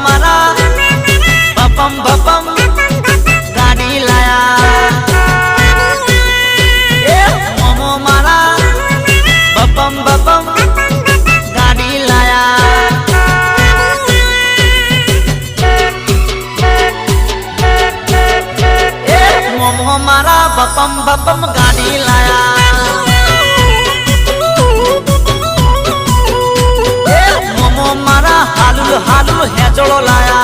मारा बपम बपम गाड़ी लाया मोमो मारा बपम बपम गाड़ी लाया मोमो मारा बपम बपम गाड़ी लाया मोमो मारा हालू हालू है जोड़ो लाया